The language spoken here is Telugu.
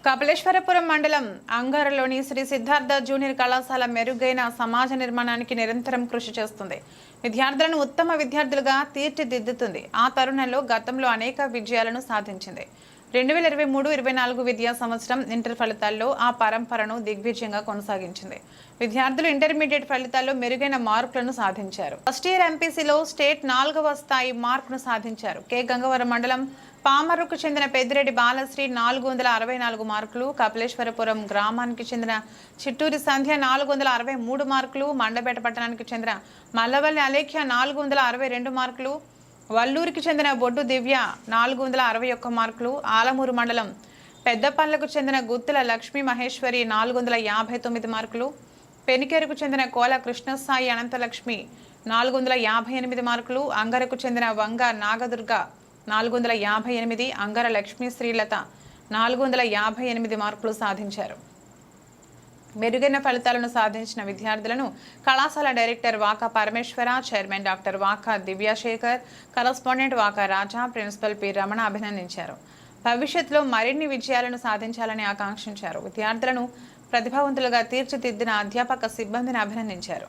కపిలేశ్వరపురం మండలం అంగారలోని శ్రీ సిద్ధార్థ జూనియర్ కళాశాల మెరుగైన సమాజ నిర్మాణానికి నిరంతరం కృషి చేస్తుంది. విద్యార్థులను ఉత్తమ విద్యార్థులుగా తీర్చిదిద్దుతుంది. ఆ తరుణంలో గతంలో అనేక విజయాలను సాధించింది. 2023-24 విద్యా సంవత్సరం ఇంటర్ ఫలితాల్లో ఆ పరంపరను దిగ్విజయంగా కొనసాగించింది. విద్యార్థులు ఇంటర్మీడియట్ ఫలితాల్లో మెరుగైన మార్కులను సాధించారు. ఫస్ట్ ఇయర్ ఎంపీసీలో స్టేట్ 4వ స్థాయి మార్కును సాధించారు. కె గంగవరం మండలం పామరుకు చెందిన పెద్దిరెడ్డి బాలశ్రీ 464 మార్కులు, కపిలేశ్వరపురం గ్రామానికి చెందిన చిట్టూరి సంధ్య 463 మార్కులు, మండపేట పట్టణానికి చెందిన మల్లవల్లి అలేఖ్య 462 మార్కులు, వల్లూరికి చెందిన బొడ్డు దివ్య 461 మార్కులు, ఆలమూరు మండలం పెద్దపల్లకు చెందిన గుత్తుల లక్ష్మీ మహేశ్వరి 459 మార్కులు, పెనికేరుకు చెందిన కోల కృష్ణసాయి అనంతలక్ష్మి 458 మార్కులు, అంగరకు చెందిన వంగ నాగదుర్గ 458, అంగర లక్ష్మీ శ్రీలత 458 మార్కులు సాధించారు. మెరుగైన ఫలితాలను సాధించిన విద్యార్థులను కళాశాల director Vaka Parameshwara, chairman doctor Vaka Divyashekar, correspondent Vaka Raja, principal P Ramana అభినందించారు. భవిష్యత్తులో మరిన్ని విజయాలను సాధించాలని ఆకాంక్షించారు. విద్యార్థులను ప్రతిభావంతులుగా తీర్చిదిద్దిన అధ్యాపక సిబ్బందిని అభినందించారు.